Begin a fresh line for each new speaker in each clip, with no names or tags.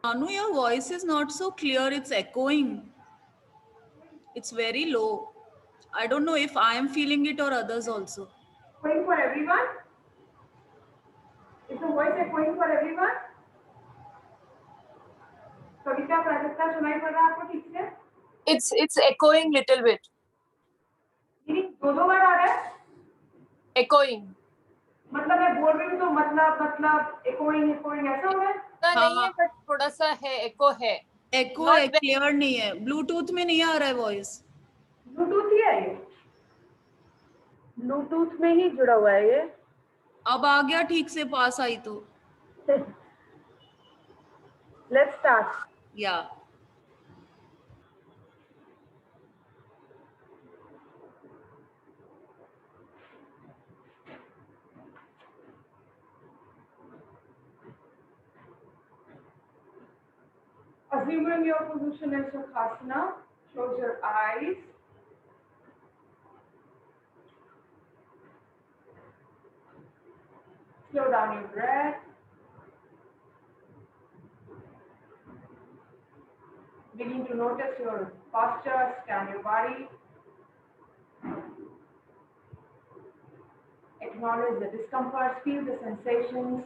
Anu, your voice is not so clear. It's echoing. It's very low. I don't know if I am feeling it or others also.
Echoing for everyone? Is the voice echoing for everyone? कविता प्राजक्ता सुनाई पड़ रहा है आपको ठीक से?
It's echoing little bit.
Meaning दो बार आ रहा है?
Echoing.
मतलब मैं बोल रही हूँ तो मतलब echoing ऐसा हो रहा है?
नहीं है, but थोड़ा सा है, echo है.
Echo है, clear नहीं है. Bluetooth में नहीं आ रहा है voice.
ब्लूटूथ ही है ये. ब्लूटूथ में ही जुड़ा हुआ है ये.
अब आ गया ठीक से, पास आई तो.
Let's start.
Yeah.
Assuming your position in Sukhasana, close your eyes. Slow down your breath. Begin to notice your posture, scan your body. Acknowledge the discomfort, feel the sensations.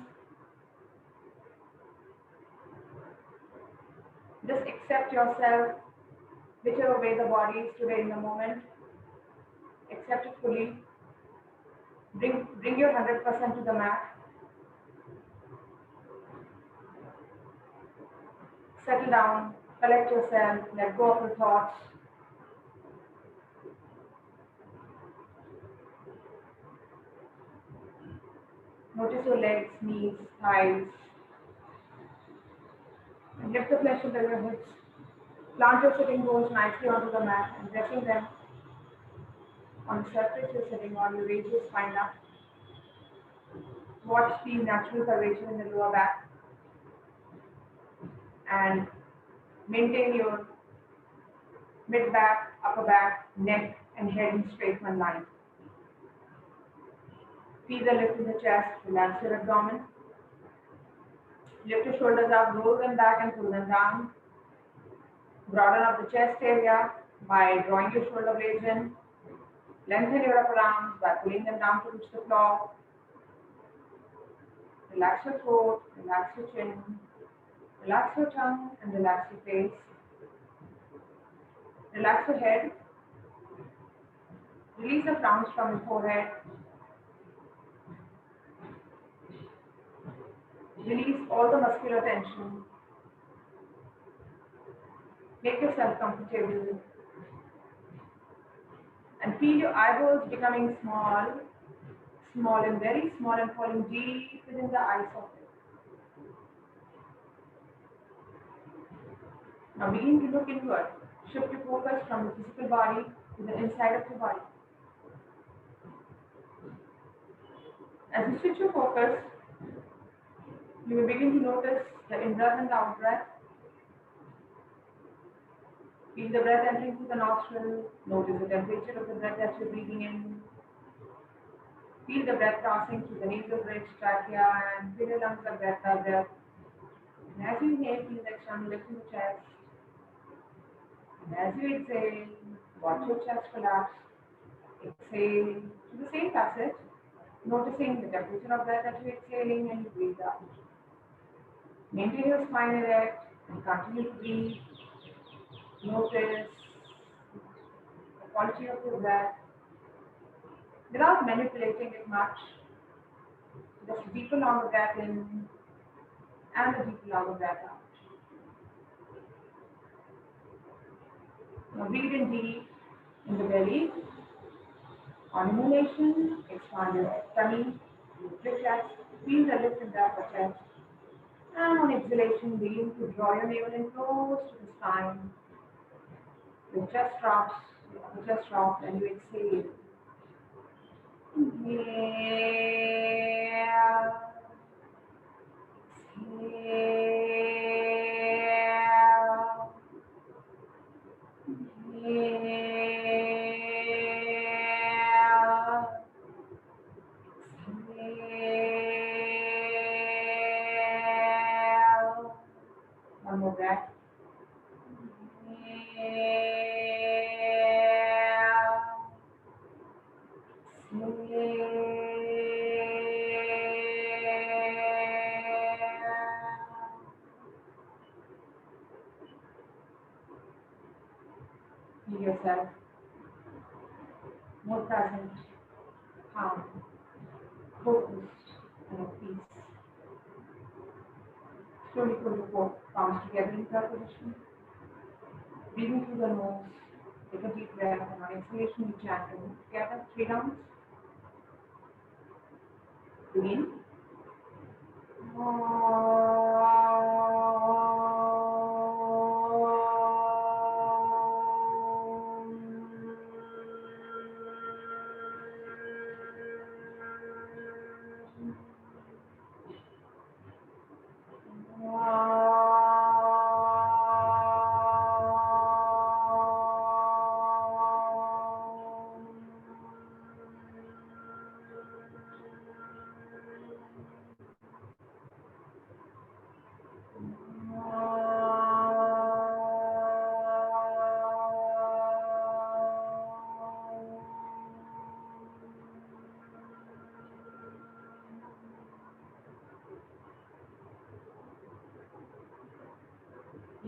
Just accept yourself, whichever way the body is today in the moment. Accept it fully. Bring your 100% to the mat. Settle down, collect yourself, let go of your thoughts. Notice your legs, knees, thighs. And lift the flesh under your hips. Plant your sitting bones nicely onto the mat and resting them on the surface you're sitting on. You raise your spine up. Watch the natural curvature in the lower back. And maintain your mid back, upper back, neck, and head in straight one line. Feel the lift in the chest, relax your abdomen. Lift your shoulders up, roll them back and pull them down. Broaden up the chest area by drawing your shoulder blades in. Lengthen your upper arms by pulling them down to reach the floor. Relax your throat, relax your chin, relax your tongue, and relax your face. Relax your head. Release the frowns from your forehead. Release all the muscular tension. Make yourself comfortable. And feel your eyeballs becoming small, small and very small and falling deep within the eye socket. Now begin to look inward. Shift your focus from the physical body to the inside of your body. As you switch your focus, you will begin to notice the in-breath and the out-breath. Feel the breath entering through the nostril. Notice the temperature of the breath that you're breathing in. Feel the breath passing through the nasal bridge, trachea, and fill your lungs up breath by breath. And as you inhale, feel the external lift in the chest. And as you exhale, watch your chest relax. Exhale to the same passage, noticing the temperature of breath that you're exhaling and you breathe out. Maintain your spine erect and continue to breathe. Notice the quality of your breath without manipulating it much. Just a deeper, longer breath in and a deeper, longer breath out. Now breathe in deep in the belly. On inhalation, expand your tummy, lift your chest, feel the lift in the upper chest. And on exhalation, begin to draw your navel in close to the spine. Your chest drops, your upper chest drops, and you exhale. Inhale. Exhale. Inhale. Exhale. Now yourself, more present, calm, focused, and at peace. Slowly pull your palms together in prayer position. Breathing through the nose. Take a deep breath, and on exhalation, you chant and move together 3 rounds. Begin.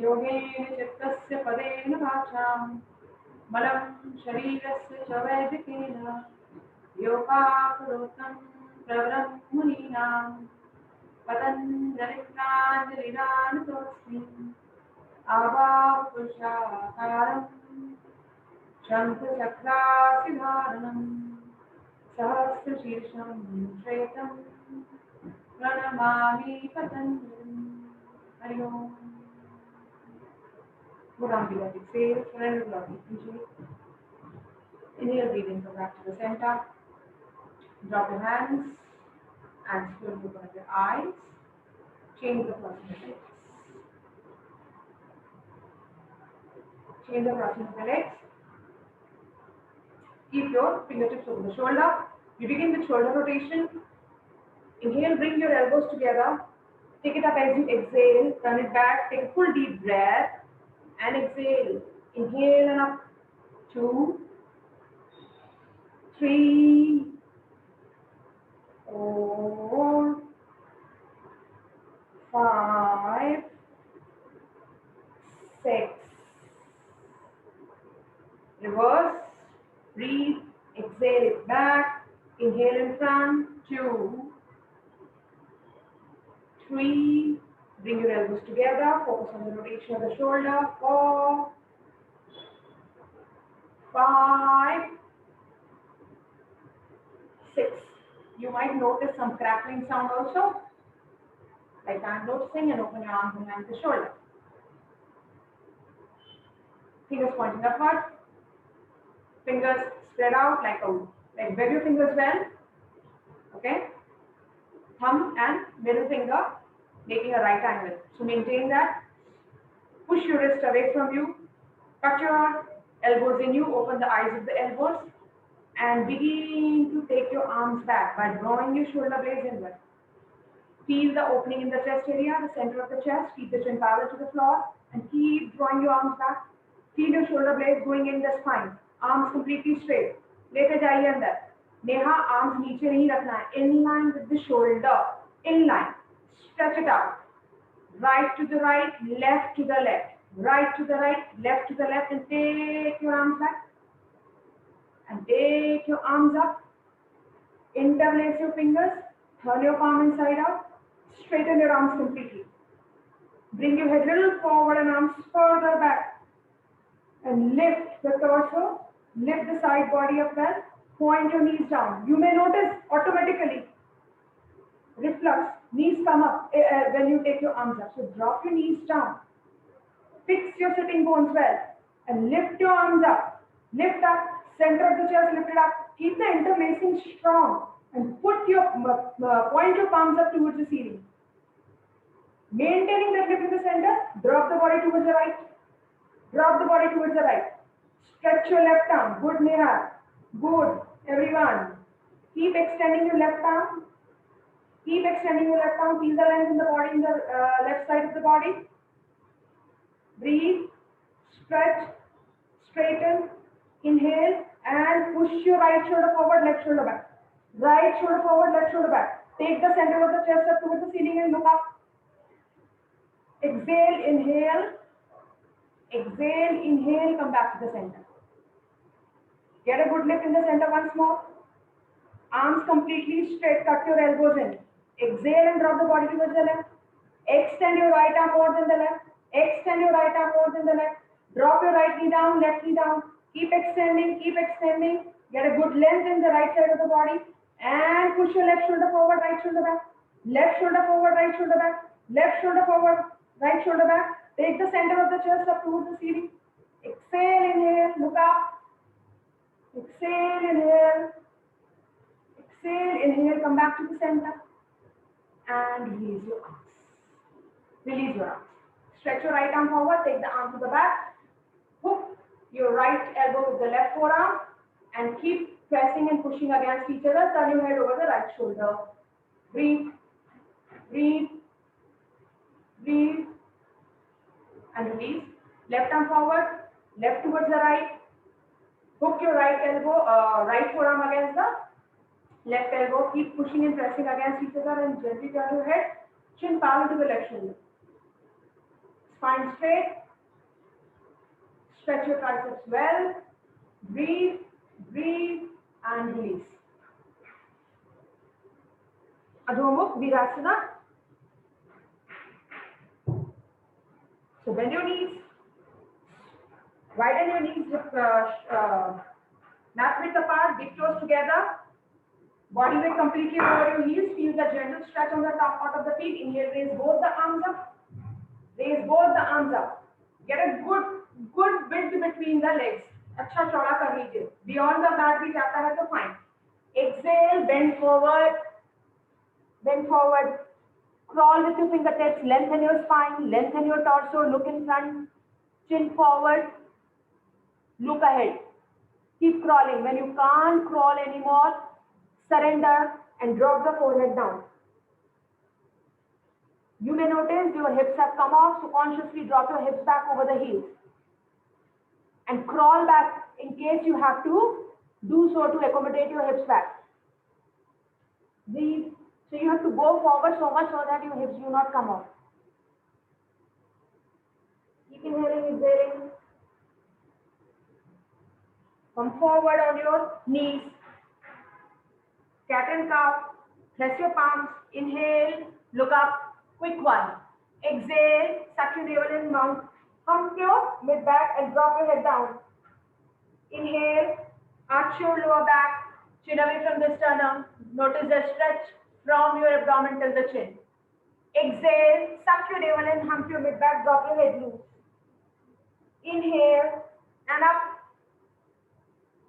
योगेन चित्तस्य पदेन वाचां मलं शरीरस्य च वैदिकेन योगाकुरुतं प्रवरं मुनीनां पतञ्जलिप्राञ्जलिरानतोऽस्मि आवापुरुषाकारं शङ्खचक्रासिधारणं सहस्रशीर्षं श्वेतं प्रणमामि पतञ्जलिं। हरि ओम्। Go down below, exhale, surrender body, inhale, breathing, come back to the center. Drop your hands and slowly open up your eyes. Change the crossing of the legs. Change the crossing of the legs. Keep your fingertips over the shoulder. You begin with shoulder rotation. Inhale, bring your elbows together. Take it up as you exhale, turn it back, take a full deep breath. And exhale. Inhale and up. 2, 3, 4, 5, 6. Reverse. Breathe. Exhale it back. Inhale in front. 2, 3. Bring your elbows together. Focus on the rotation of the shoulder. 4, 5, 6. You might notice some crackling sound also, like I'm noticing, and open your arms behind the shoulder. Fingers pointing upward. Fingers spread out like web your fingers well. Okay. Thumb and middle finger making a right angle. So maintain that. Push your wrist away from you. Cut your elbows in you. Open the eyes of the elbows. And begin to take your arms back by drawing your shoulder blades inward. Feel the opening in the chest area, the center of the chest. Keep the chin parallel to the floor. And keep drawing your arms back. Feel your shoulder blades going in the spine. Arms completely straight. लेके जाइए अंदर. Neha arms नीचे नहीं रखना है. In line with the shoulder. In line. Stretch it out. Right to the right, left to the left. Right to the right, left to the left. And take your arms back. And take your arms up. Interlace your fingers. Turn your palm inside out. Straighten your arms completely. Bring your head a little forward and arms further back. And lift the torso. Lift the side body up well. Point your knees down. You may notice automatically reflux. Knees come up when you take your arms up. So drop your knees down. Fix your sitting bones well. And lift your arms up. Lift up. Center of the chest, lift it up. Keep the interlacing strong. And put your point your palms up towards the ceiling. Maintaining that grip in the center. Drop the body towards the right. Drop the body towards the right. Stretch your left arm. Good, Neha. Good, everyone. Keep extending your left arm. Keep extending your left arm. Feel the length in the body, in the left side of the body. Breathe. Stretch. Straighten. Inhale. And push your right shoulder forward, left shoulder back. Right shoulder forward, left shoulder back. Take the center of the chest up towards the ceiling and look up. Exhale, inhale. Exhale, inhale, come back to the center. Get a good lift in the center once more. Arms completely straight, tuck your elbows in. Exhale and drop the body towards the left. Extend your right arm more than the left. Extend your right arm more than the left. Drop your right knee down, left knee down. Keep extending, keep extending. Get a good length in the right side of the body. And push your left shoulder forward, right shoulder back. Left shoulder forward, right shoulder back. Left shoulder forward, right shoulder back. Take the center of the chest up towards the ceiling. Exhale, inhale, look up. Exhale, inhale. Exhale, inhale, come back to the center. And release your arms. Release your arms. Stretch your right arm forward, take the arm to the back. Hook your right elbow with the left forearm and keep pressing and pushing against each other. Turn your head over the right shoulder. Breathe, breathe, breathe, and release. Left arm forward, left towards the right. Hook your right elbow, right forearm against the left elbow. Keep pushing and pressing against each other and gently turn your head. Chin parallel to the left shoulder. Spine straight. Stretch your triceps well. Breathe, breathe, and release. Adho Mukha Virasana. So bend your knees. Widen your knees, mat width apart, big toes together. Body weight completely over your heels. Feel the gentle stretch on the top part of the feet. Inhale, raise both the arms up. Raise both the arms up. Get a good width between the legs. अच्छा चौड़ा कर लीजिए. Beyond the mat भी जाता है तो fine. Exhale, bend forward. Bend forward. Crawl with your fingertips. Lengthen your spine. Lengthen your torso. Look in front. Chin forward. Look ahead. Keep crawling. When you can't crawl anymore, surrender and drop the forehead down. You may notice your hips have come off, so consciously drop your hips back over the heels. And crawl back in case you have to do so to accommodate your hips back. Breathe. So you have to go forward so much so that your hips do not come off. Keep inhaling, exhaling. Come forward on your knees. Cat and cow. Press your palms. Inhale. Look up. Quick one. Exhale. Suck your navel and mount. Hump your mid back and drop your head down. Inhale. Arch your lower back. Chin away from the sternum. Notice the stretch from your abdomen till the chin. Exhale. Suck your navel and hump your mid back. Drop your head loose. Inhale and up.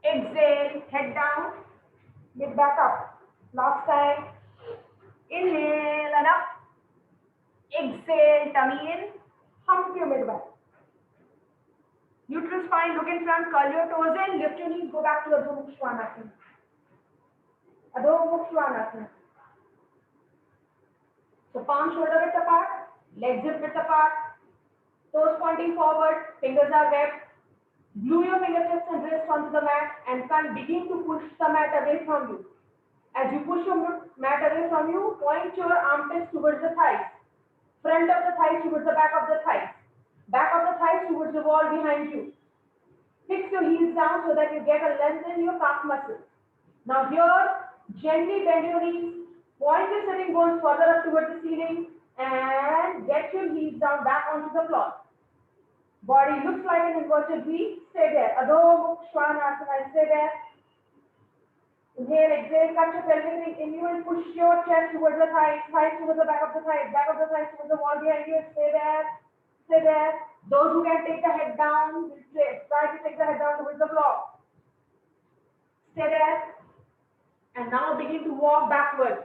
Exhale, head down, mid back up. Last time. Inhale and up. Exhale, tummy in. Hump your mid back. Neutral spine, look in front, curl your toes in, lift your knees, go back to Adho Mukha Svanasana. Adho Mukha Svanasana. So palm shoulder width apart, legs hip width apart, toes pointing forward, fingers are webbed. Glue your fingertips and wrists onto the mat and begin to push the mat away from you. As you push your mat away from you, point your armpits towards the thighs. Front of the thighs towards the back of the thighs. Back of the thighs towards the wall behind you. Fix your heels down so that you get a length in your calf muscles. Now here, gently bend your knees. Point your sitting bones further up towards the ceiling and get your heels down back onto the floor. Body looks like an inverted V. Stay there. Adho Mukha Svanasana. Stay there. Inhale, exhale, cut your pelvic ring in you and push your chest towards the thighs, thighs towards the back of the thighs towards the wall behind you. Stay there. Stay there. Those who can take the head down, try to take the head down towards the floor. Stay there. And now begin to walk backward.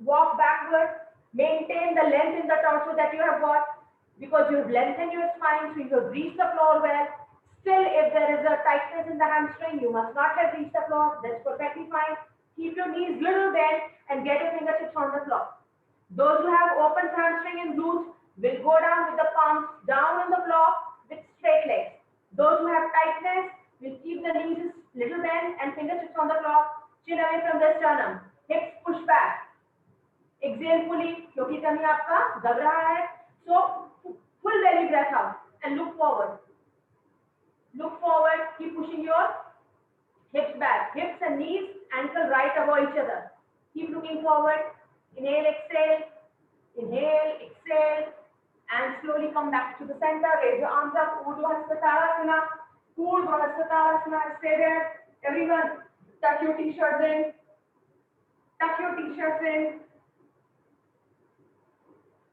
Walk backward. Maintain the length in the torso that you have got. Because you have lengthened your spine, so you have reached the floor well. Still, if there is a tightness in the hamstring, you must not have reached the floor. That's perfectly fine. Keep your knees little bent and get your fingertips on the floor. Those who have open hamstring and glutes will go down with the palms down on the floor with straight legs. Those who have tightness will keep the knees little bent and fingertips on the floor, chin away from the sternum. Hips push back. Exhale fully, क्योंकि tummy आपका दब रहा है. So full belly breath out and look forward. Look forward. Keep pushing your Hips back, hips and knees, ankle right above each other. Keep looking forward. Inhale, exhale. Inhale, exhale. And slowly come back to the center. Raise your arms up. Urdhva Hasta Tadasana. Urdhva Hasta Tadasana. Stay there. Everyone, tuck your t-shirts in. Tuck your t-shirts in.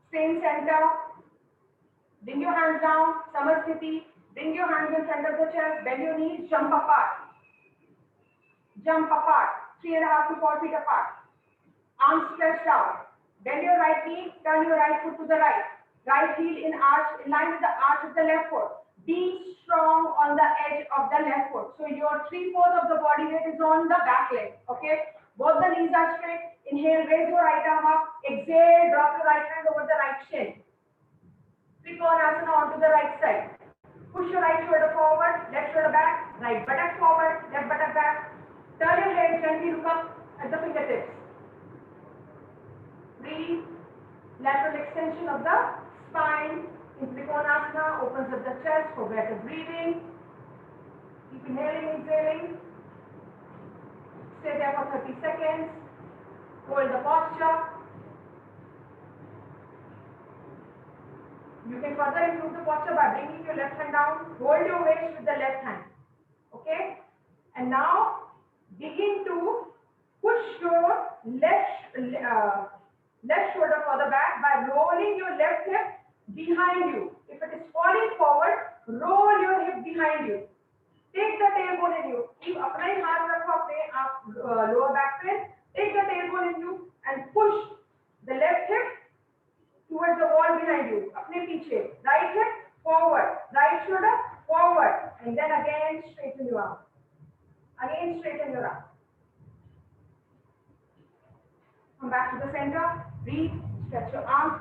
Stay in center. Bring your hands down. Samasthiti. Bring your hands in front of the chest. Bend your knees. Jump apart. Jump apart. 3.5 to 4 feet apart. Arms stretched out. Bend your right knee. Turn your right foot to the right. Right heel in arch, in line with the arch of the left foot. Be strong on the edge of the left foot. So your 3/4 of the body weight is on the back leg. Okay. Both the knees are straight. Inhale, raise your right arm up. Exhale, drop your right hand over the right shin. Trikonasana onto the right side. Push your right shoulder forward, left shoulder back, right buttock forward, left buttock back. Turn your head, gently look up at the fingertips. Breathe. Lateral extension of the spine in Trikonasana opens up the chest for better breathing. Keep inhaling, exhaling. Stay there for 30 seconds. Hold the posture. You can further improve the posture by bringing your left hand down. Hold your waist with the left hand. Okay? And now begin to push your left shoulder further back by rolling your left hip behind you. If it is falling forward, roll your hip behind you. Take the tailbone in you. Keep अपना ही हाथ रखो अपने lower back पे. Take the tailbone in you and push the left hip towards the wall behind you. अपने पीछे. Right hip forward. Right shoulder forward. And then again straighten your arm. Again straighten your arm. Come back to the center. Breathe. Stretch your arms.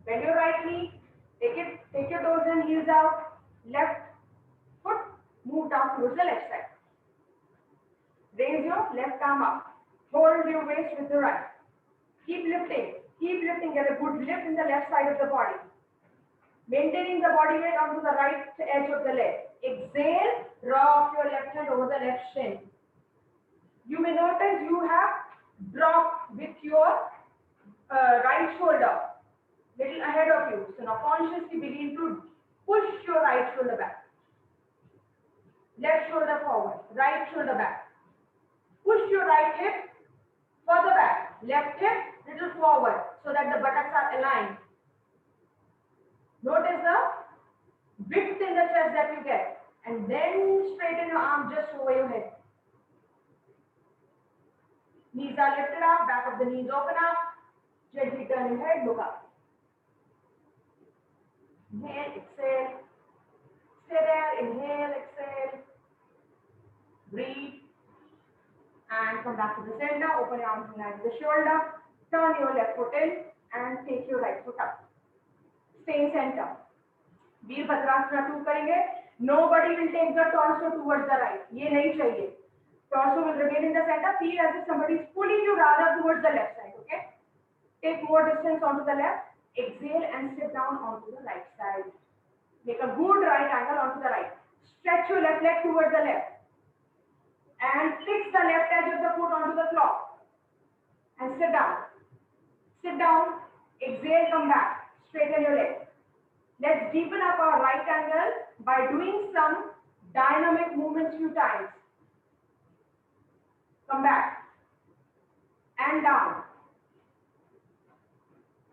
Bend your right knee. Take your toes and heels out. Left foot. Move down towards the left side. Raise your left arm up. Hold your waist with the right. Keep lifting. Keep lifting. Get a good lift in the left side of the body. Maintaining the body weight onto the right edge of the leg. Exhale. Drop your left hand over the left shin. You may notice you have dropped with your right shoulder little ahead of you. So now consciously begin to push your right shoulder back. Left shoulder forward. Right shoulder back. Push your right hip further back. Left hip little forward so that the buttocks are aligned. Notice the width in the chest that you get. And then straighten your arm just over your head. Knees are lifted up, back of the knees open up. Gently turn your head, look up. Inhale, exhale. Stay there, inhale, exhale. Breathe. And come back to the center. Open your arms in line with the shoulder. Turn your left foot in and take your right foot up. Stay in center. Virabhadrasana 2 करेंगे. Nobody will take the torso towards the right. ये नहीं चाहिए. Torso will remain in the center. Feel as if somebody is pulling you rather towards the left side. Okay. Take more distance onto the left. Exhale and sit down onto the right side. Make a good right angle onto the right. Stretch your left leg towards the left. And fix the left edge of the foot onto the floor. And sit down. Sit down. Exhale, come back. Straighten your leg. Let's deepen up our right angle by doing some dynamic movements few times. Come back. And down.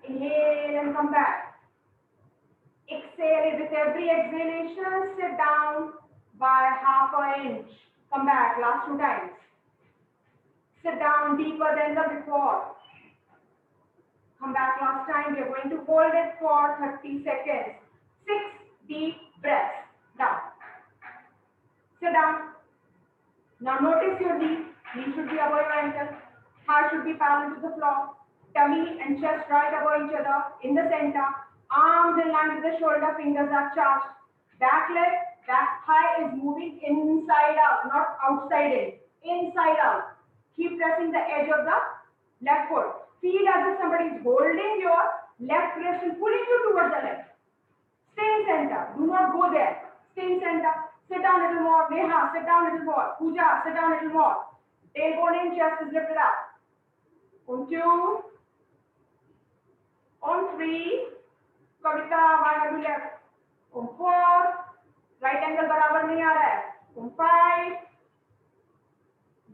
Inhale and come back. Exhale. With every exhalation, sit down by half an inch. Come back. Last 2 times. Sit down deeper than the before. Come back last time. We are going to hold it for 30 seconds. 6 deep breaths. Down. Sit down. Now notice your knee. Knee should be above your ankle. Heart should be parallel to the floor. Tummy and chest right above each other. In the center. Arms in line with the shoulder. Fingers are charged. Back leg, back thigh is moving inside out, not outside in. Inside out. Keep pressing the edge of the left foot. Feel as if somebody is holding your left wrist and pulling you towards the left. Stay in center. Do not go there. Stay in center. Sit down a little more. Neha, sit down a little more. Pooja, sit down a little more. Tailbone in, chest is lifted up. On 2. On 3. Kavita, why have you left? On 4. Right angle बराबर नहीं आ रहा है. On 5.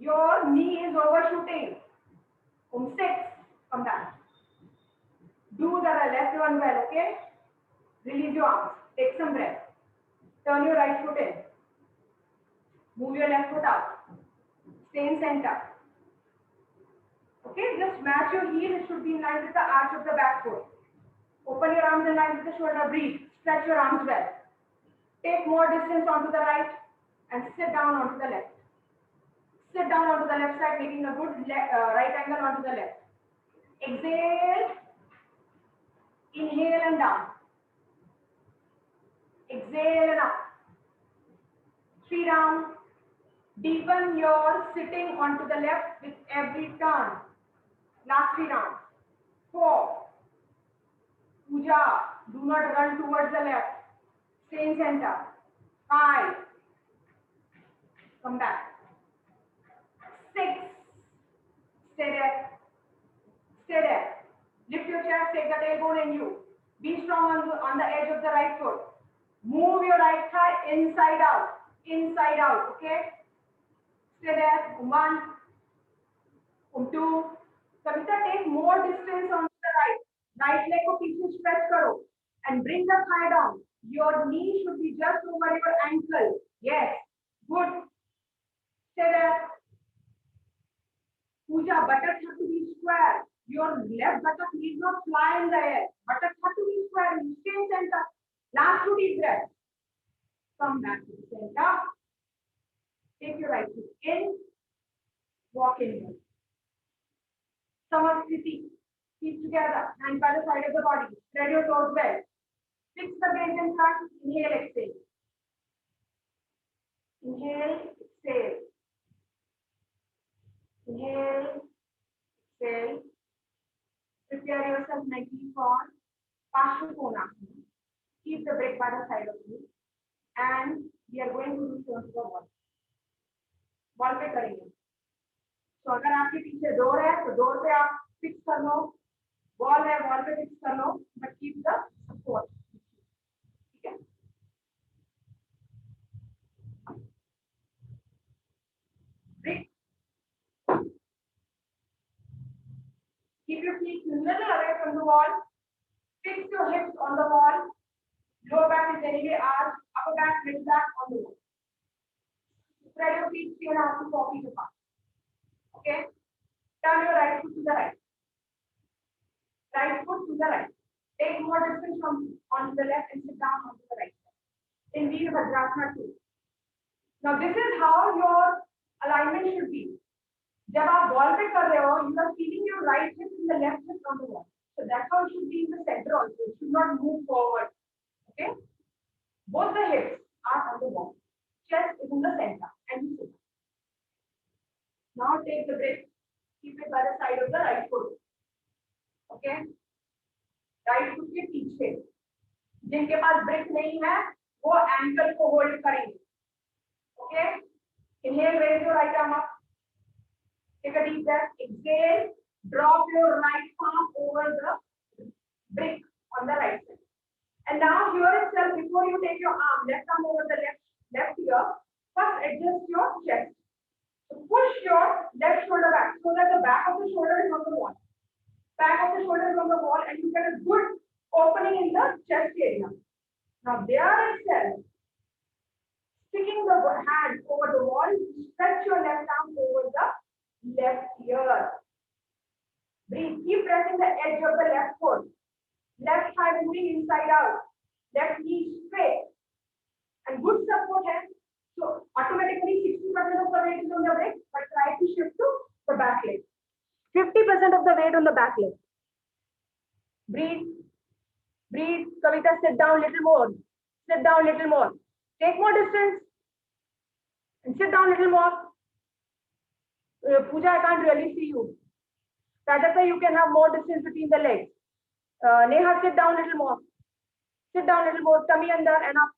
Your knee is overshooting. On 6. Come down. Do the left one well, okay? Release your arms. Take some breath. Turn your right foot in. Move your left foot out. Stay in center. Okay, just match your heel. It should be in line with the arch of the back foot. Open your arms in line with the shoulder. Breathe. Stretch your arms well. Take more distance onto the right and sit down onto the left. Sit down onto the left side, making a good right angle onto the left. Exhale. Inhale and down. Exhale and up. 3 down. Deepen your sitting onto the left with every turn. Last 3 rounds. 4. Pooja, do not run towards the left. Stay in center. 5. Come back. 6. Stay there. Stay there. Lift your chest, take the tailbone in you. Be strong on the edge of the right foot. Move your right thigh inside out. Inside out, okay? Stay there. 1. 2. Kavita, take more distance on the right. Right leg को पीछे stretch करो and bring the thigh down. Your knee should be just over your ankle. Yes. Good. Stay there. Pooja, buttock has to be square. Your left buttock needs not fly in the air. Buttock has to be square. You stay in center. Last 2 deep breaths. Come back to the center. Take your right foot in. Walk in. Samaskriti. Keep together. Hand by the side of the body. Spread your toes well. Fix the base in front. Inhale, exhale. Inhale, exhale. Inhale, exhale. Prepare yourself nicely for Parsvakonasana. Keep the breath by the side of you. And we are going to do turn to the wall. Wall पे करेंगे. तो अगर आपके पीछे door है तो door पे आप फिक्स कर लो. वॉल है वॉल पे फिक्स कर लो. But keep the support. ठीक है. Breathe. Keep your feet a little away from the wall. Fix your hips on the wall. Lower back is anyway arched. Upper back, mid back on the wall. Spread your feet 3.5 to 4 feet apart. Okay? Turn your right foot to the right. Right foot to the right. Take more distance from onto the left and sit down onto the right side. In Virabhadrasana 2. Now this is how your alignment should be. जब आप wall पे कर रहे हो, you are feeling your right hip and the left hip on the wall. So that's how it should be in the center also. It should not move forward. Okay? Both the hips are on the wall. Chest is in the center and you sit. Now take the breath. Keep it by the side of the right foot. Okay? Right foot के पीछे. जिनके पास breath नहीं है, वो ankle को hold करेंगे. Okay? Inhale, raise your right arm up. Take a deep breath. Exhale. Drop your right palm over the brick on the right side. And now here itself, before you take your arm, left arm over the left ear, first adjust your chest. So push your left shoulder back so that the back of the shoulder is on the wall. Back of the shoulder is on the wall and you get a good opening in the chest area. Now there itself, sticking the hand over the wall, stretch your left arm over the left ear. Breathe. Keep pressing the edge of the left foot. Left thigh moving inside out. Left knee straight. And good support hand. So automatically 60% of the weight is on the leg, but try to shift to the back leg. 50% of the weight on the back leg. Breathe. Breathe. Kavita, sit down a little more. Sit down a little more. Take more distance. And sit down a little more. Pooja, I can't really see you. Radhika, you can have more distance between the legs. Neha, sit down a little more. Sit down a little more. Tummy under and up.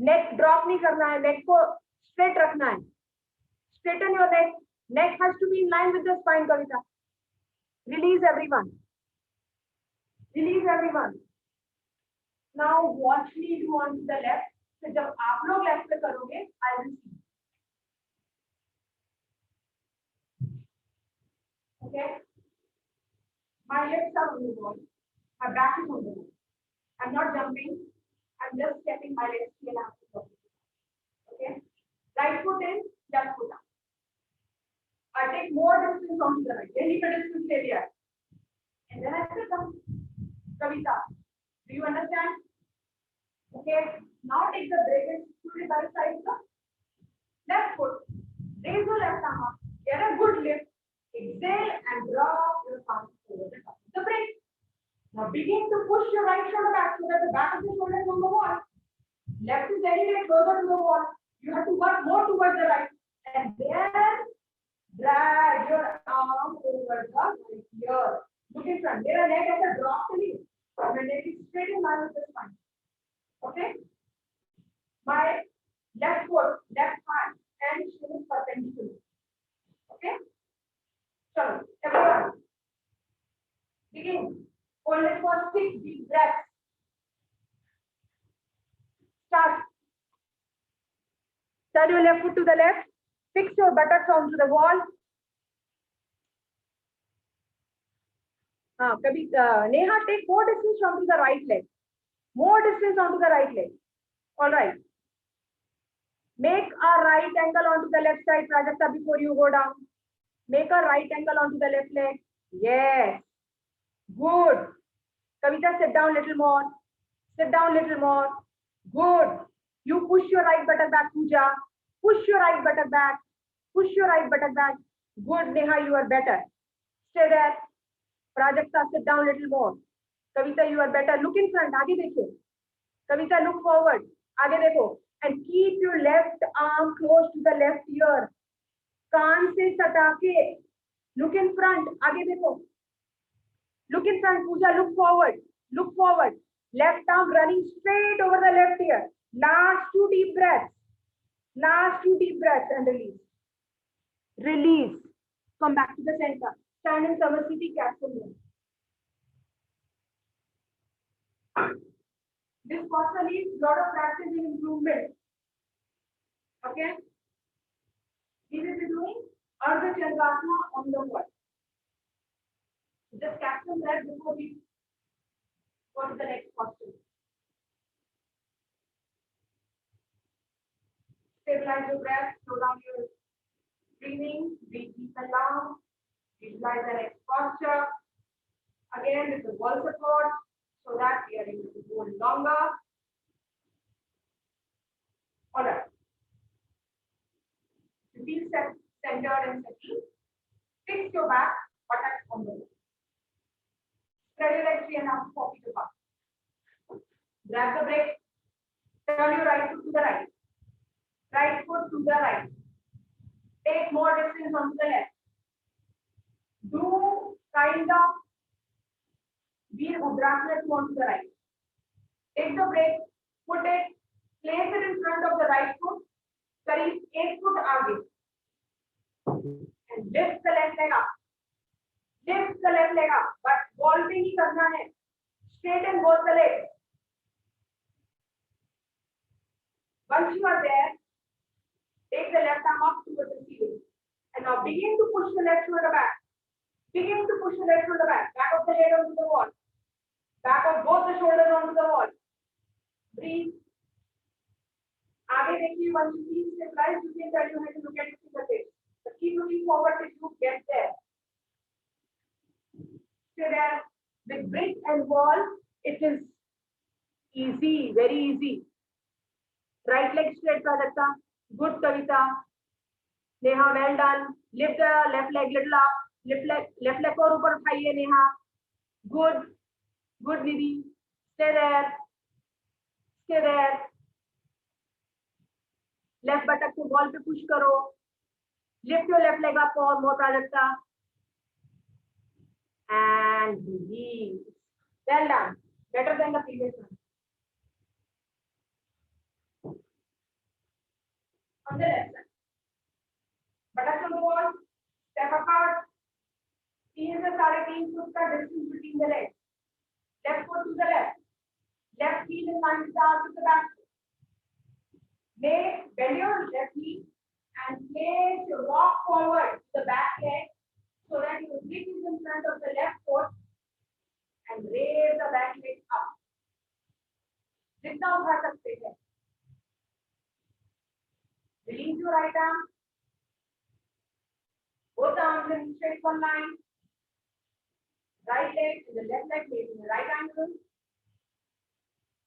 Neck drop नहीं करना है, नेक को straight रखना है. Straighten your neck. Neck has to be in line with the spine, Kavita. Release everyone. Release everyone. Now watch me do on to the left. So जब आप लोग left पे करोगे, I will see. Okay. My legs are on the wall. My back is on the wall. I'm not jumping. I'm just stepping my legs here after. Okay. Right foot in, left foot out. I take more distance onto the right. Any distance area. And then I sit down. Kavita, do you understand? Okay. Now take the break and put it by side the left foot. Raise your left arm up. Get a good lift. Exhale and drop your palm over the top of the break. Now begin to push your right shoulder back so that the back of the shoulder is on the wall. Left is anyway closer to the wall. You have to work more towards the right. And then drag your arm over the right ear. Look in front. Your neck has a drop to you. Your neck is straight in line with the spine. Okay? My left foot, left hand, and shin is perpendicular. Okay? So, everyone. Begin. Hold it for 6 deep breaths. Start. Turn your left foot to the left. Fix your buttocks onto the wall. Neha, take more distance onto the right leg. More distance onto the right leg. All right. Make a right angle onto the left side, Prajakta, before you go down. Make a right angle onto the left leg. Yes. Good. Kavita, sit down little more. Sit down little more. Good. You push your right buttock back, Pooja. Push your right buttock back. Push your right buttock back. Good, Neha, you are better. Stay there. Prajakta, sit down little more. Kavita, you are better. Look in front. आगे देखो. Kavita, look forward. आगे देखो. And keep your left arm close to the left ear. कान से सटा के. Look in front. आगे देखो. Look in front, Pooja. Look forward. Look forward. Left arm running straight over the left ear. Last 2 deep breaths. Last 2 deep breaths and release. Release. Come back to the center. Stand in Samasthiti, Capsule. This posture needs a lot of practice and improvement. Okay? We will be doing Ardha Chandasana on the wall. Just capture that before we go to the next posture. Stabilize your breath, slow down your breathing, breathe deep and long. Visualize the next posture. Again with the wall support so that we are able to hold longer. Alright. To feel centered and settled, fix your back, buttocks on the wall. Spread your legs 3.5 to 4 feet apart. Grab the brake. Turn your right foot to the right. Right foot to the right. Take more distance onto the left. Do kind of Veer Mudrasana onto the right. Take the brake, put it, place it in front of the right foot, करीब 1 foot आगे, and lift the left leg up. Lift the left leg up, but wall पे ही करना है. Straighten both the legs. Once you are there, take the left arm up towards the ceiling, and now begin to push the left shoulder back. Begin to push the left shoulder back. Back of the head onto the wall. Back of both the shoulders onto the wall. Breathe. आगे देखिए, once you feel stabilized, you can turn your head and look at your fingertips. But keep looking forward till you get there. Stay there. With brick and wall, it is easy, very easy. Right leg straight, Prajakta. Good, Kavita. Neha, well done. Lift the left leg little up. Left leg और ऊपर उठाइए, Neha. Good. Good, Nidhi. Stay there. Stay there. Left buttock को wall पे push करो. Lift your left leg up और more, Prajakta. And release. Well done. Better than the previous one. on the left side. Buttocks on the wall, step apart. 3 से 3.5 foot का distance between the legs. Left foot to the left. Left heel in line with the arch of the back. Bend your left knee and place your walk forward to the back leg so that your hip is in front of the left foot and raise the back leg up. जितना उठा सकते हैं. Release your right arm. Both arms in straight one line. Right leg and the left leg facing the right angle.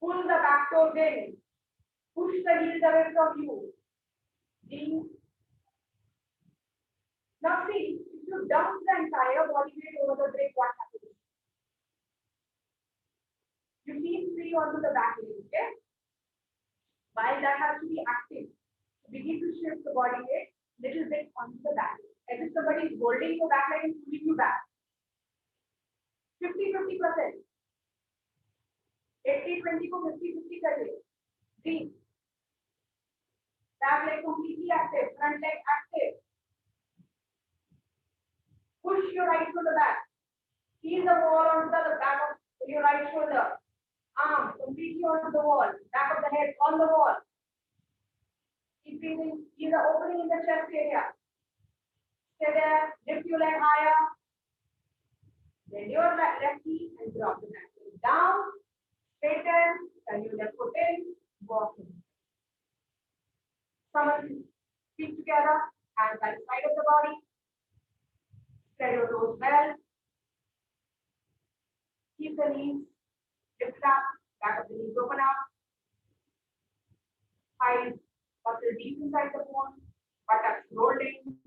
Pull the back toes in. Push the heels away from you. Now see, if you dump the entire body weight over the brick, what happens? You feel free onto the back leg, okay? While that has to be active, begin to shift the body weight little bit onto the back leg. As if somebody is holding your back leg and pulling you back. 50-50%. 80-20 को 50-50 करिए. Breathe. Back leg completely active. Front leg active. Push your right shoulder back. Feel the wall onto the back of your right shoulder. Arm completely onto the wall. Back of the head on the wall. Keep breathing. Feel the opening in the chest area. Stay there. Lift your leg higher. Bend your left knee and drop the back leg down. Straighten. Turn your left foot in. Walk in. Someone feet together. Hands by the side of the body. Spread your toes well. Keep the knees lift up. Back of the knees open up. Eyes muscle deep inside the bone. Buttocks rolling.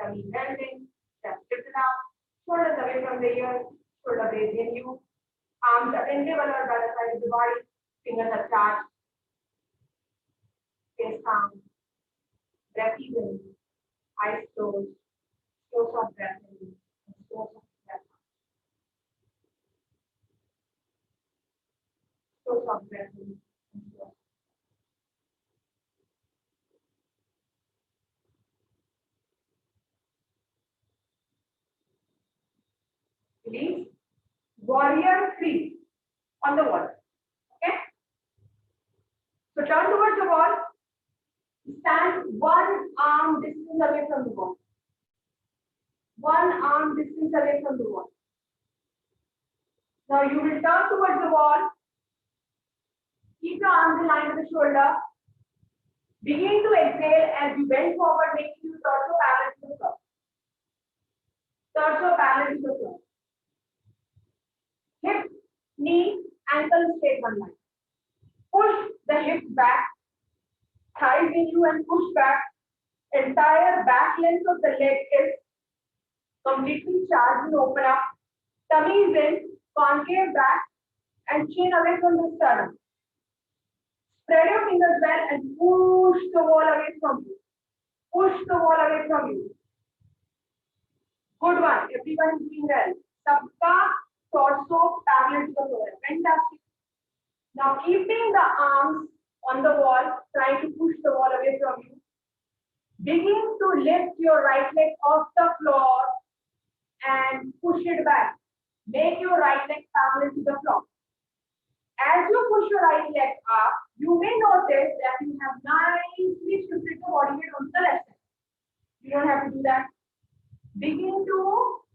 Tummy bending. Chest lifted up. Shoulders away from the ears. Shoulder blades in you. Arms attentive or by the side of the body. Fingers attached. Face calm. Breath even. Eyes closed. Slow soft breath in. Slow soft breath out. Slow soft breath in. Slow. Release. Warrior 3 on the wall. Okay? So turn towards the wall. Stand one arm distance away from the wall. One arm distance away from the wall. Now you will turn towards the wall. Keep your arms in line with the shoulder. Begin to exhale as you bend forward, making you torso parallel to the floor. Torso parallel to the floor. Hip, knee, ankle straight one line. Push the hips back, thighs in you and push back. Entire back length of the leg is completely charged and open up. Tummy is in, concave back and chin away from the sternum. Spread your fingers well and push the wall away from you. Push the wall away from you. Good one. Everyone is doing well. Sabka torso parallel to the floor. Fantastic. Now keeping the arms on the wall, trying to push the wall away from you. Begin to lift your right leg off the floor and push it back. Make your right leg parallel to the floor. As you push your right leg up, you may notice that you have nicely shifted the body weight on the left side. You don't have to do that. Begin to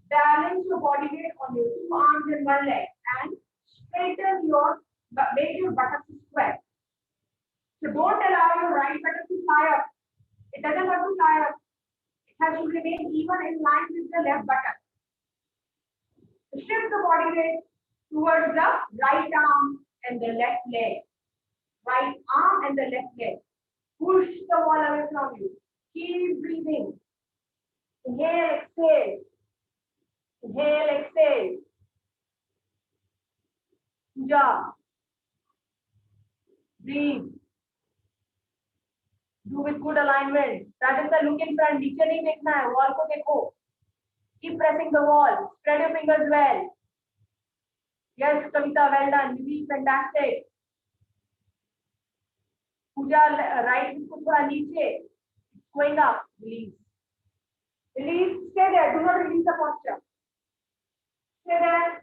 balance your body weight on your two arms and one leg and straighten your, make your buttocks square. So don't allow your right buttock to fly up. It doesn't have to fly up. It has to remain even in line with the left buttock. So shift the body weight towards the right arm and the left leg. Right arm and the left leg. Push the wall away from you. Keep breathing. Inhale, exhale. Inhale, exhale. Puja. Breathe. Do with good alignment. Rajendra, look in front. नीचे नहीं देखना है. Wall को देखो. Keep pressing the wall. Spread your fingers well. Yes, Kavita, well done. You did fantastic. Puja, right foot थोड़ा नीचे. Going up, release. Release, stay there, do not release the posture. Stay there.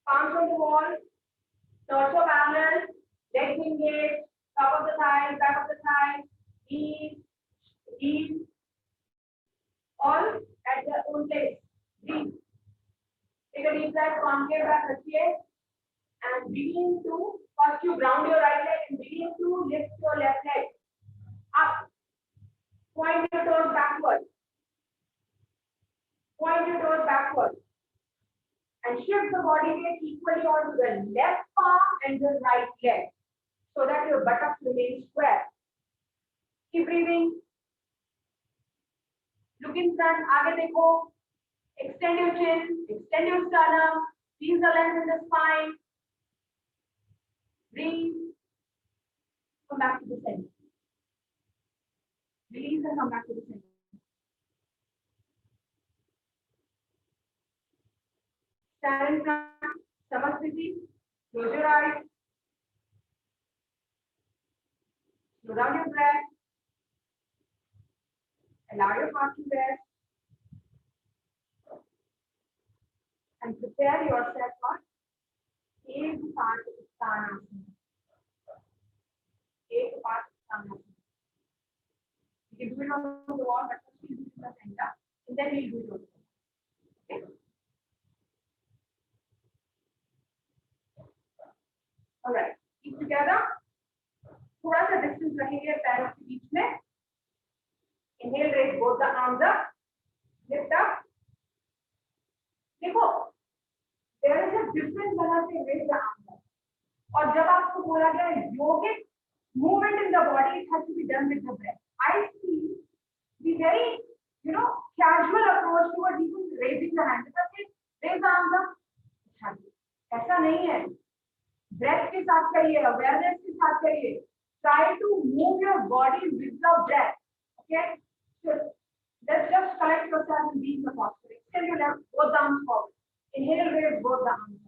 Palms on the wall. Torso parallel. Legs engaged. Top of the thighs, back of the thighs. Knees. All at their own place. Breathe. Take a deep breath, concave back, रखिए. And begin to, first you ground your right leg and begin to lift your left leg up. Point your toes backward. Point your toes backward. And shift the body weight equally onto the left palm and the right leg so that your buttocks remain square. Keep breathing. Look in front, आगे देखो. Extend your chin, extend your sternum, feel the length in the spine. Breathe. Come back to the center. Release and come back to the center. Stand in front, Samasthiti. Close your eyes. Slow down your breath. Allow your heart to rest. And prepare yourself for Ekpatanasana. Ekpatanasana. You can do it on the wall, but first you do it in the center, and then we'll do it also. Okay? All right. Keep together. थोड़ा सा distance रखेंगे पैरों के बीच में. Inhale, raise both the arms up. Lift up. देखो, there is a difference बना से raise the arms up. और जब आपको बोला गया yogic movement in the body, it has to be done with the breath. I see the very, casual approach towards even raising the hand. Raise the arms up. ऐसा नहीं है. Breath के साथ करिए, awareness के साथ करिए. Try to move your body with the breath. Okay? So let's just collect yourself and be in the posture. Extend your left, both arms forward. Inhale, raise both the arms.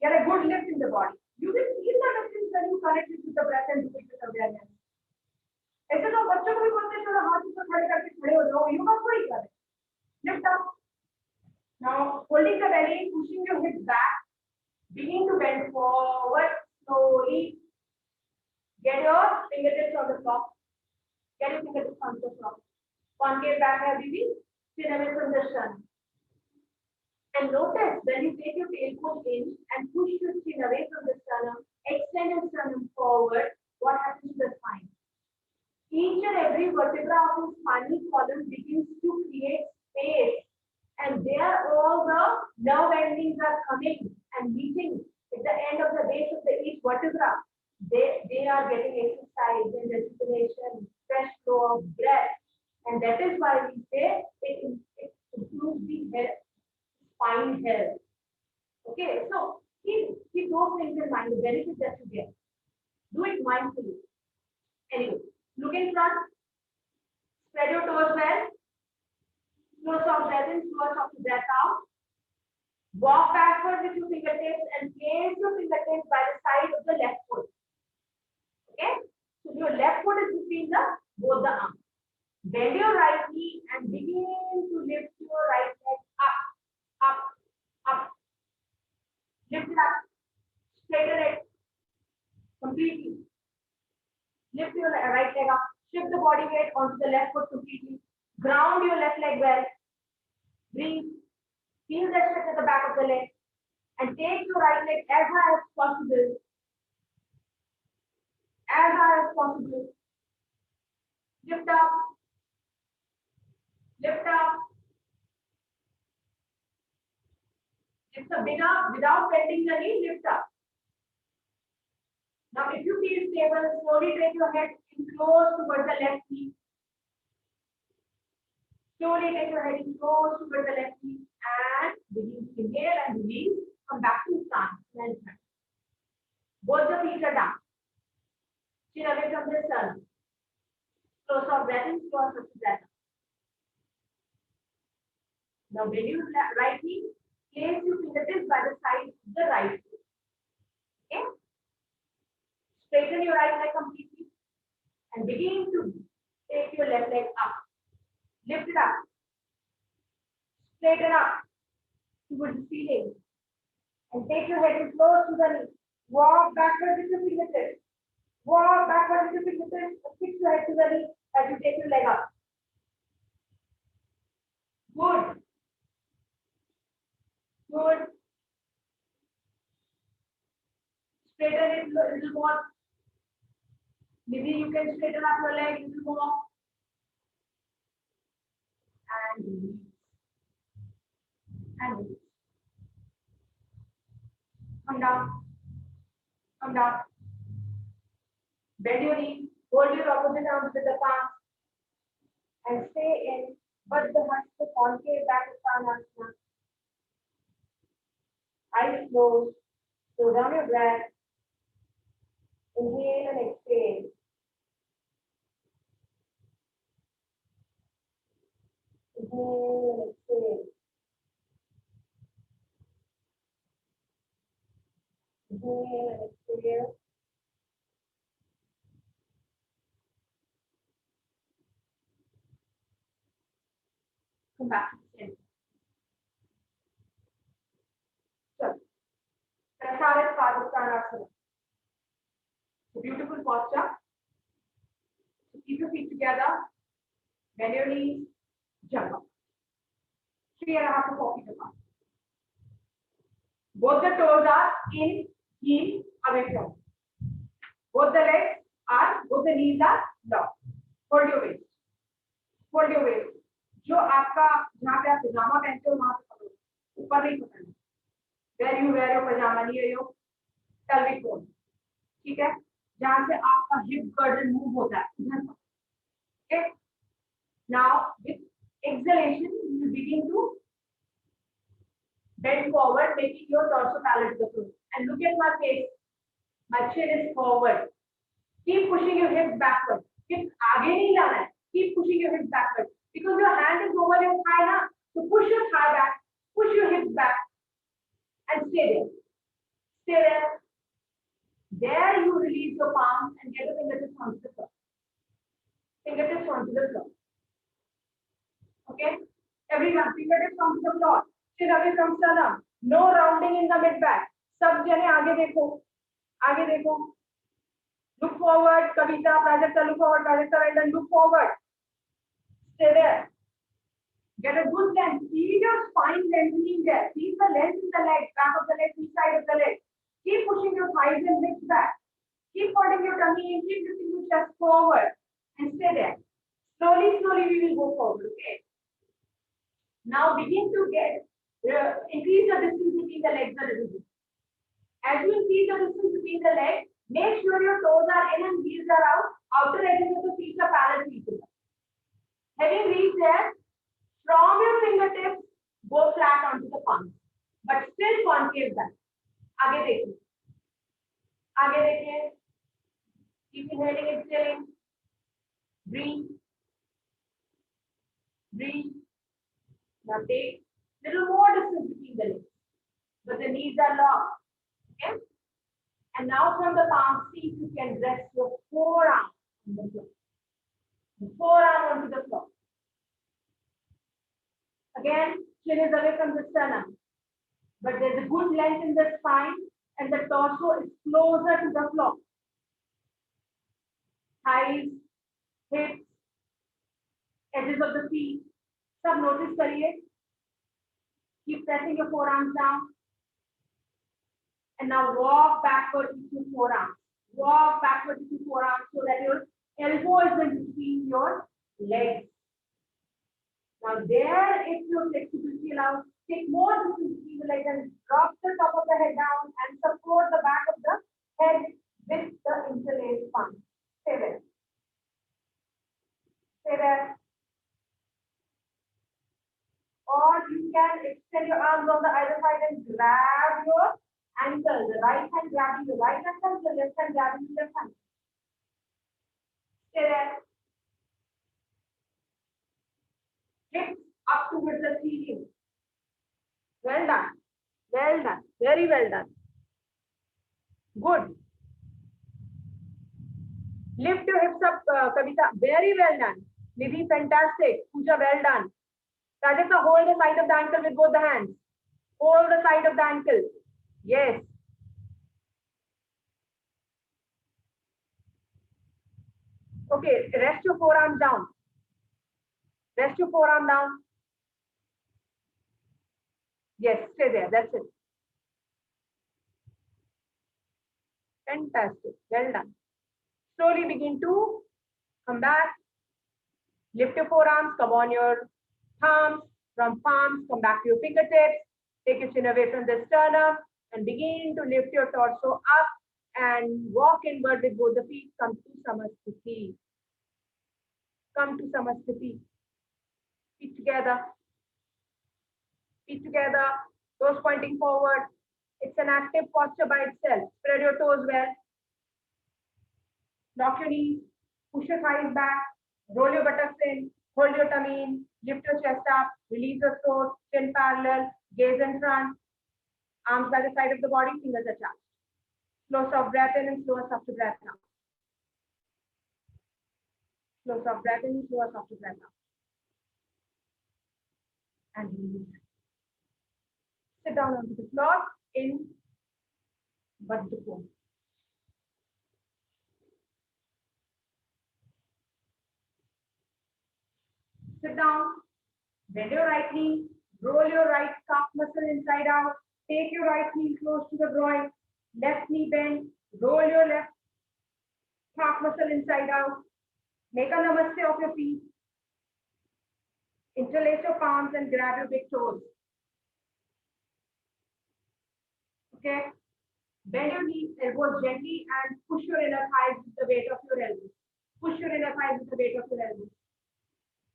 Get a good lift in the body. You will feel the difference when you connect it with the breath and do it with awareness. ऐसे तो बच्चों को भी बोलते हैं थोड़ा हाथ ऊपर खड़े करके खड़े हो जाओ. You must wait for it. Lift up. Now holding the belly, pushing your hips back. Begin to bend forward slowly. Get your fingertips on the floor. Get your fingertips on the floor. Concave back है दीदी. Chin away from the sun. And notice when you take your tailbone in and push your chin away from the sternum, extend your sternum forward, what happens to the spine? Each and every vertebra of the spinal column begins to create space. And there all the nerve endings are coming and meeting at the end of the base of the each vertebra. They are getting exercise and respiration, fresh flow of breath. And that is why we say it improves the health. Spine health. Okay, so keep those things in mind, the benefits that you get. Do it mindfully. Anyway, look in front, spread your toes well, slow soft breath in, slow soft breath out. Walk backward with your fingertips and place your fingertips by the side of the left foot. Okay, so your left foot is between both the arms. Bend your right knee and begin to lift your right leg up. Up. Lift it up. Straighten it completely. Lift your right leg up. Shift the body weight onto the left foot completely. Ground your left leg well. Breathe. Feel the stretch at the back of the leg. And take your right leg as high as possible. As high as possible. Lift up. Lift up. Lift up without bending the knee, lift up. Now, if you feel stable, slowly take your head in close towards the left knee. Slowly take your head in close towards the left knee and begin to inhale and release. Come back to stance. Both the feet are down. Chin away from the sun. Slow soft breath in, slow soft breath out. Now, when you right knee, place your fingertips by the side of the right foot. Okay? Straighten your right leg completely and begin to Take your left leg up. Lift it up. Straighten up towards the ceiling. And take your head close to the knee. Walk backwards with your fingertips. Walk backwards with your fingertips. Fix your head to the knee as you take your leg up. Good. Good. Straighten it a little more. Maybe you can straighten up your leg a little more. And release. And release. Come down. Come down. Bend your knees. Hold your opposite arms with the palms. And stay in Baddha Hasta concave back Uttanasana. Eyes closed. Slow down your breath. Inhale and exhale. Inhale and exhale. Inhale and exhale. Come back to the center. So, Prasarat Padasana. Beautiful posture. So keep your feet together. Bend your knees. Jump up. 3.5 to 4 feet apart. Both the toes are in, heel, away from. Both the legs are, both the knees are locked. Hold your waist. Hold your waist. जो आपका जहाँ पे आप पजामा पहनते हो वहां पे पकड़ो, ऊपर नहीं पकड़ना. Where you wear your pajama near your pelvic bone. ठीक है? जहाँ से आपका hip girdle move होता है उधर पर. Okay? Now with exhalation you begin to bend forward, making your torso parallel to the floor. And look at my face. My chin is forward. Keep pushing your hips backward. Hips आगे नहीं जाना है. Keep pushing your hips backward. Because your hand is over your thigh now. So push your thigh back. Push your hips back. And stay there. Stay there. There you release your palms and get your fingertips onto the floor. Fingertips onto the floor. Okay? Everyone, fingertips onto the floor. Chin away from sternum. No rounding in the mid back. सब जने आगे देखो. आगे देखो. Look forward. Kavita, Prajakta, look forward. Prajakta, right, and look forward. Stay there. Get a good length. Feel your spine lengthening there. Feel the length in the leg, back of the leg, each side of the leg. Keep pushing your thighs and hips back. Keep holding your tummy in. Keep lifting your chest forward. And stay there. Slowly, slowly we will go forward. Okay. Now begin to increase the distance between the legs a little bit. As you increase the distance between the legs, make sure your toes are in and heels are out. Outer edges of the feet are parallel to each other. Having reached there, from your fingertips, go flat onto the palms, but still concave back. आगे देखिए. आगे देखिए. Keep inhaling, exhaling. Breathe. Breathe. Now take little more distance between the legs, but the knees are locked. Okay? And now from the palm, see if you can rest your forearm on the floor. The forearm onto the floor. Again, chin is away from the sternum, but there's a good length in the spine and the torso is closer to the floor. Thighs, hips, edges of the feet. Sab notice kariye. Keep pressing your forearms down. And now walk backwards with your forearms. Walk backwards with your forearms so that your elbow is in between your legs. Now there, if your flexibility allows, take more distance between the legs and drop the top of the head down and support the back of the head with the interlaced palms. Stay there. Stay there. Or you can extend your arms on the either side and grab your ankle. The right hand grabbing the right ankle, the left hand grabbing the left ankle. Stay there. Hips up towards the ceiling. Well done. Well done. Very well done. Good. Lift your hips up, Kavita. Very well done. Nidhi, fantastic. Pooja, well done. Rajakta, hold the side of the ankle with both the hands. Hold the side of the ankle. Yes. Okay, rest your forearm down. Rest your forearm down. Yes, stay there. That's it. Fantastic. Well done. Slowly begin to come back. Lift your forearms. Come on your thumbs. From palms, come back to your fingertips. Take your chin away from the sternum and begin to lift your torso up and walk inward with both the feet. Come to Samasthiti. Come to Samasthiti. Feet together. Feet together. Toes pointing forward. It's an active posture by itself. Spread your toes well. Lock your knees. Push your thighs back. Roll your buttocks in. Hold your tummy in. Lift your chest up. Release your throat. Chin parallel. Gaze in front. Arms by the side of the body. Fingers attached. Slow soft breath in and slow soft breath out. Slow soft breath in, slow soft breath out. And release. Sit down onto the floor in Baddha pose. Sit down, bend your right knee, roll your right calf muscle inside out, take your right knee close to the groin, left knee bend, roll your left calf muscle inside out, make a namaste of your feet, interlace your palms and grab your big toes. Okay? Bend your knees, elbows gently and push your inner thighs with the weight of your elbows. Push your inner thighs with the weight of your elbows.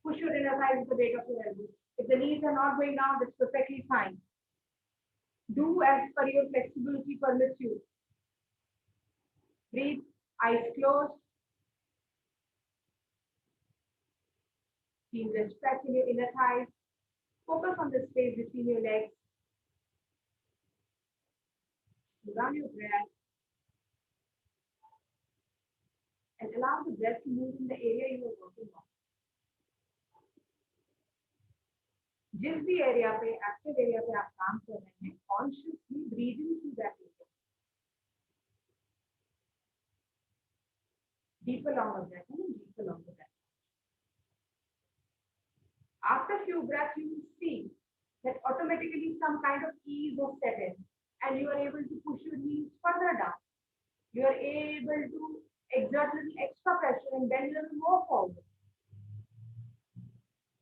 Push your inner thighs with the weight of your elbows. If the knees are not going down, that's perfectly fine. Do as per your flexibility permits you. Breathe, eyes closed. Feel the stretch in your inner thighs. Focus on the space between your legs. Run your breath. And allow the breath to move in the area you are working on. जिस भी area पे active area पे आप काम कर रहे हैं consciously breathing through that area deep along the breath and deep along the breath. After a few breaths, you will see that automatically some kind of ease will set in and you are able to push your knees further down. You are able to exert a little extra pressure and bend a little more forward.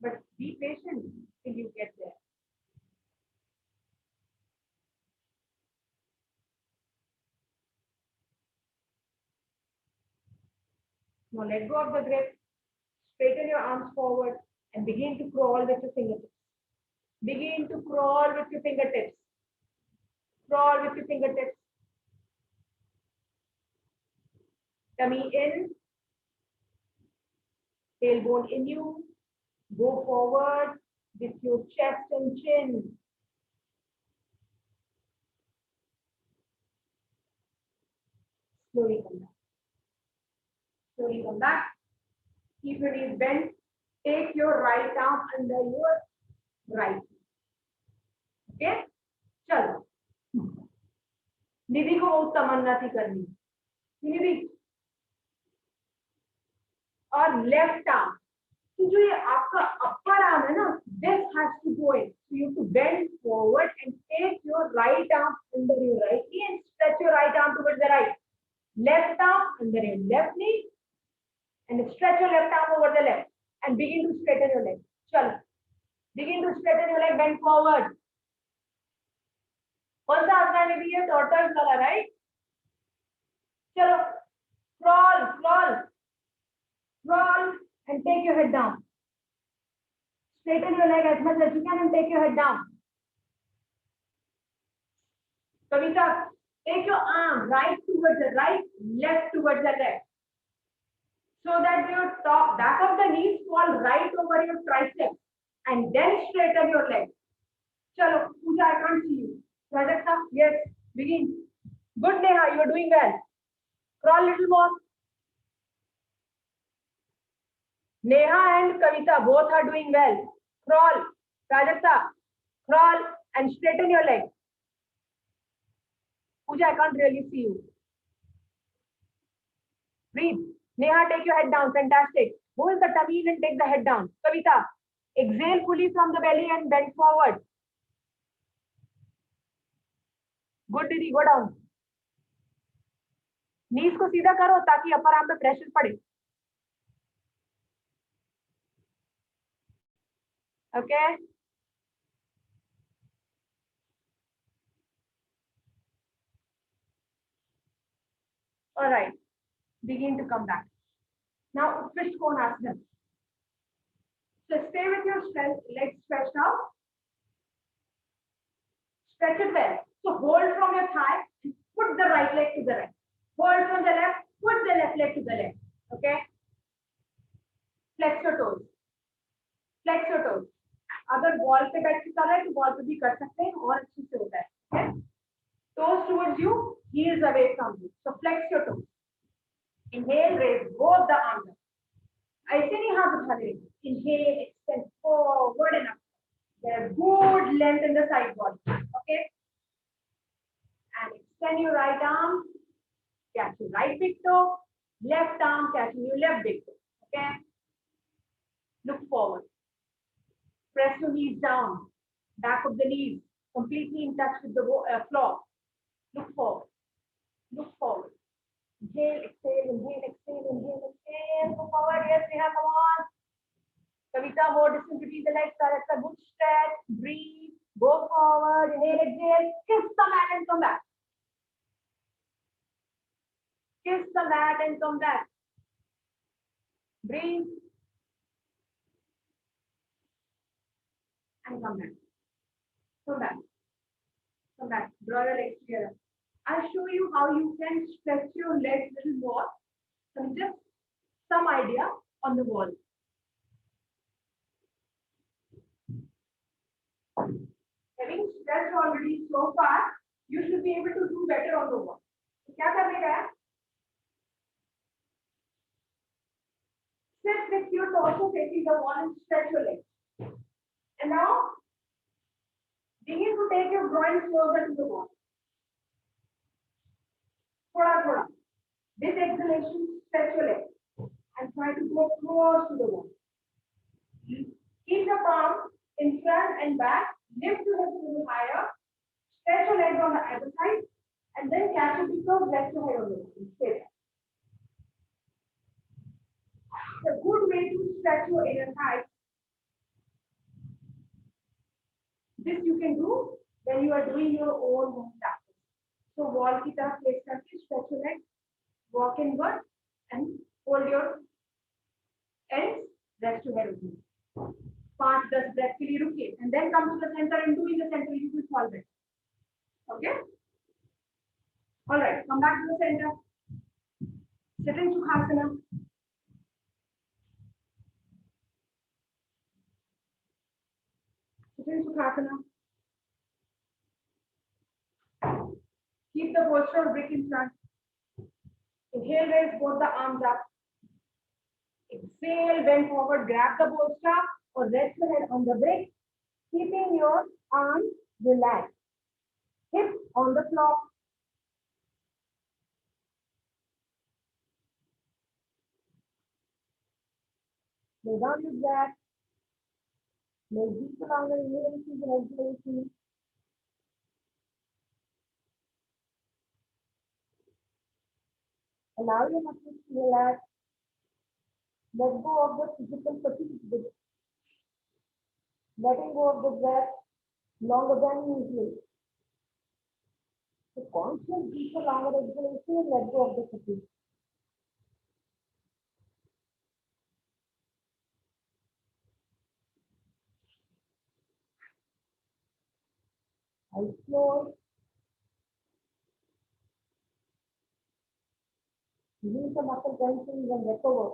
But be patient till you get there. Now let go of the grip, straighten your arms forward and begin to crawl with your fingertips. Begin to crawl with your fingertips. Crawl with your fingertips. Tummy in, tailbone in you. Go forward with your chest and chin. Slowly come back. Slowly come back. Keep your knees bent. Take your right arm under your right. Okay? चलो. निधि को बहुत तमन्ना थी करनी. निधि. और left arm. तो जो ये आपका upper arm है ना, this has to go in. So you have to bend forward and take your right arm under your right knee and stretch your right arm towards the right. Left arm under your left knee and stretch your left arm over the left and begin to straighten your leg. Chalo. Begin to straighten your leg, bend forward. कौन सा आसन है ये tortoise वाला, right? चलो. Crawl, crawl. Crawl and take your head down. Straighten your leg as much as you can and take your head down. Kavita, take your arm right towards the right, left towards the left. So that your top back of the knees fall right over your triceps and then straighten your leg. Chalo, Pooja, I can't see you. Prajakta, yes, begin. Good, Neha, you are doing well. Crawl a little more. Neha and Kavita both are doing well. Crawl. Prajakta, crawl and straighten your leg. Pooja, I can't really see you. Breathe. Neha, take your head down. Fantastic. Hold the tummy in and take the head down. Kavita, exhale fully from the belly and bend forward. Good, Didi. Go down. Knees को सीधा करो ताकि upper arm पे pressure पड़े. Okay. All right. Begin to come back. Now, Utkrishta Konasana. So stay with your legs stretched out. Stretch it well. So hold from your thigh. Put the right leg to the right. Hold from the left. Put the left leg to the left. Okay. Flex your toes. Flex your toes. अगर wall पे बैठ के कर रहे हैं तो wall पे भी कर सकते हैं और अच्छे से होता है. Okay. Toes towards you. Heels away from you. So flex your toes. Inhale, raise both the arms. ऐसे नहीं हाथ उठा देंगे. Inhale, extend forward and up. There's good length in the side body. Okay. And extend your right arm. Catch your right big toe. Left arm catching your left big toe. Okay. Look forward. Press your knees down. Back of the knees. Completely in touch with the floor. Look forward. Look forward. Inhale, exhale, inhale, exhale, inhale, exhale. Go forward. Yes, we have. Come on. Kavita, more distance between the legs. That's a good stretch. Breathe. Go forward. Inhale, exhale. Kiss the mat and come back. Kiss the mat and come back. Breathe. And come back. Come back. Come back. Draw your legs together. I'll show you how you can stretch your legs a little more. Just some idea on the wall. Having stretched already so far, you should be able to do better on the wall. So, क्या करने का है? Sit with your torso facing the wall and stretch your legs. And now, begin to take your groin closer to the wall. Thoda. This exhalation, stretch your legs and try to go close to the wall. Keep the palm in front and back. Lift your hips a little higher. Stretch your legs on the other side, and then catch your big toe, rest your head on the wall. Stay there. It's a good way to stretch your inner thighs. This you can do when you are doing your own home practice. So wall की तरफ face करके stretch your legs, walk inward, and hold your ends. Rest your head open. 5-10 breath के लिए रुकिए, and then come to the center and do in the center. You will fall back. Okay. All right. Come back to the center. Sit in Sukhasana. Sit in Sukhasana. Keep the posture of brick in front. Inhale, raise both the arms up. Exhale, bend forward, grab the bolster or rest your head on the brick, keeping your arms relaxed. Hips on the floor. Lay down your back. Make deep longer inhalations and exhalations. Allow your muscles to relax. Let go of the physical fatigue. Letting go of the breath longer than usual. So conscious deeper longer exhalation and let go of the fatigue. Eyes closed. Release the muscle tensions and recover.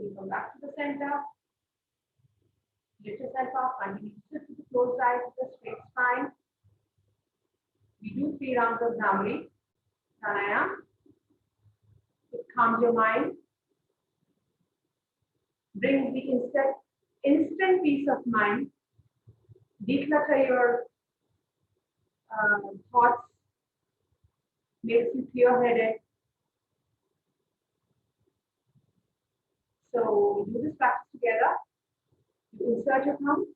slowly come back to the center. Lift yourself up, continue to sit with the closed eyes with a straight spine. We do 3 rounds of Bhramari pranayama. It calms your mind, brings the instant peace of mind, declutter your thoughts, makes you clear-headed. So we do this practice together. You insert your thumb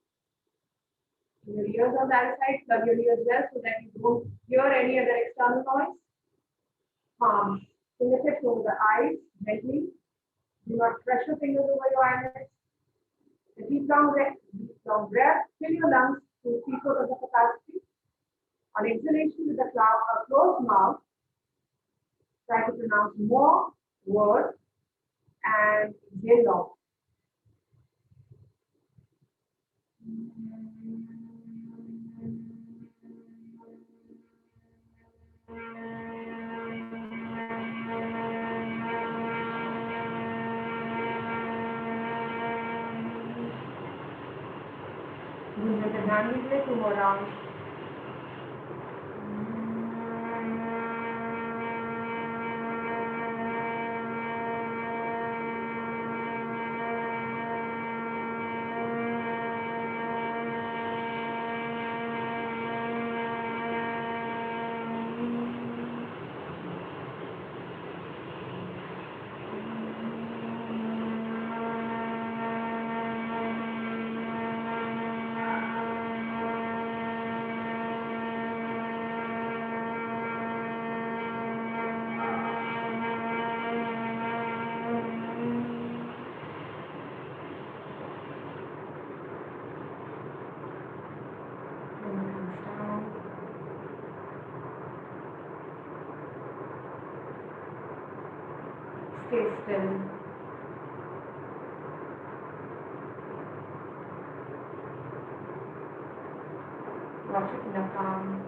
in your ears on the other side, plug your ears well so that you don't hear any other external noise. Fingertips over the eyes, gently. Do not press your fingers over your eyelids. A deep long breath, fill your lungs to 3/4 of the capacity. On exhalation with a closed mouth, try to pronounce more words and exhale long. Movement the hand with 2 more rounds. Stay still. Watch it in a calm.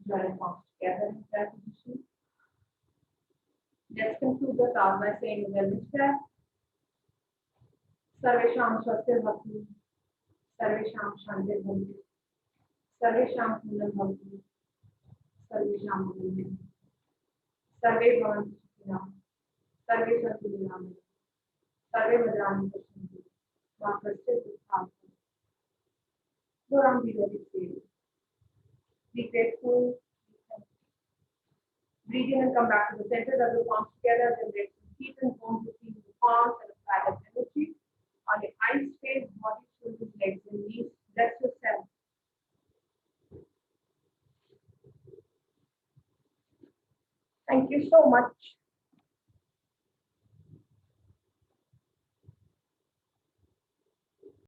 Join palms together in that position. Let's conclude the class by saying the wellness prayer. Sarvesham Swastir Bhakti, Sarvesham Shantir Bhakti, Sarvesham Punan Bhakti, Sarvesham Bhakti, Sarve Bhavan Sukhina, Sarve Santu Dinam, Sarve Madrani Pashanti, Vakastir Bhakti, Goram Bhagavati. Be grateful. Breathe in and come back to the center. Rub the palms together. Then raise the feet and bones between the palms and apply that energy on the eyes, face, body, shoulders, legs, and knees. Bless yourself. Thank you so much.